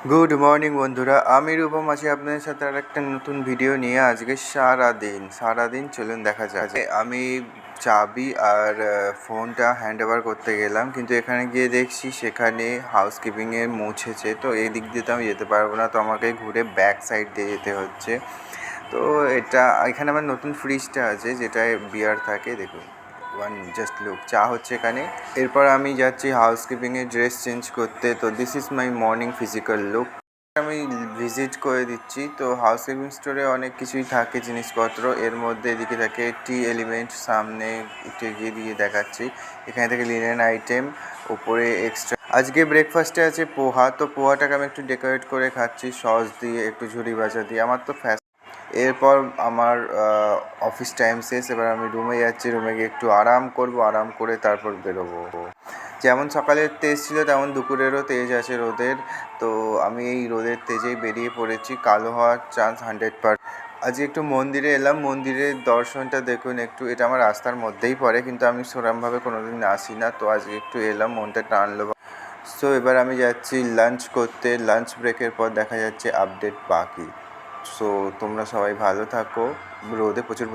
Good morning বন্ধুরা, আমি রূপম আছি আপনাদের সাথে আর একটা নতুন ভিডিও নিয়ে। আজকে সারাদিন চলুন দেখা যাক। আমি চাবি আর ফোনটা হ্যান্ড ওভার করতে গেলাম, কিন্তু এখানে গিয়ে দেখছি সেখানে হাউসকিপিংয়ে মুছেছে। তো এই দিক দিয়ে তো আমি যেতে পারবো না, তো আমাকে ঘুরে ব্যাক সাইড দিয়ে যেতে হচ্ছে। তো এখানে আমার নতুন ফ্রিজটা আছে যেটায় বিয়ার থাকে, দেখুন জাস্ট লুক চা হচ্ছে এখানে। এরপর আমি যাচ্ছি হাউসকিপিংয়ে ড্রেস চেঞ্জ করতে। তো this is my morning physical look. আমি ভিজিট করে দিচ্ছি। তো হাউসকিপিং স্টোরে অনেক কিছুই থাকে জিনিসপত্র, এর মধ্যে এদিকে থাকে টি এলিমেন্ট, সামনে একটু এগিয়ে দিয়ে দেখাচ্ছি। এখানে থেকে লিনেন আইটেম, ওপরে এক্সট্রা। আজকে ব্রেকফাস্টে আছে পোহা। তো পোহাটাকে আমি একটু ডেকোরেট করে খাচ্ছি সস দিয়ে, একটু ঝুরি ভাজা দিয়ে। আমার তো এরপর আমার অফিস টাইম শেষ। এবার আমি রুমে যাচ্ছি, রুমে গিয়ে একটু আরাম করব, আরাম করে তারপর বেরোবো। যেমন সকালের তেজ ছিল তেমন দুপুরেরও তেজ আছে রোদের। তো আমি এই রোদের তেজেই বেরিয়ে পড়েছি। কালো হওয়ার চান্স 100%। আজকে একটু মন্দিরে এলাম, মন্দিরের দর্শনটা দেখুন একটু। এটা আমার রাস্তার মধ্যেই পড়ে, কিন্তু আমি সেরকমভাবে কোনোদিন আসি না, তো আজকে একটু এলাম, মনটা টানলো। সো এবার আমি যাচ্ছি লাঞ্চ করতে। লাঞ্চ ব্রেকের পর দেখা যাচ্ছে আপডেট বাকি। সো তোমরা সবাই ভালো থাকো। রোদে প্রচুর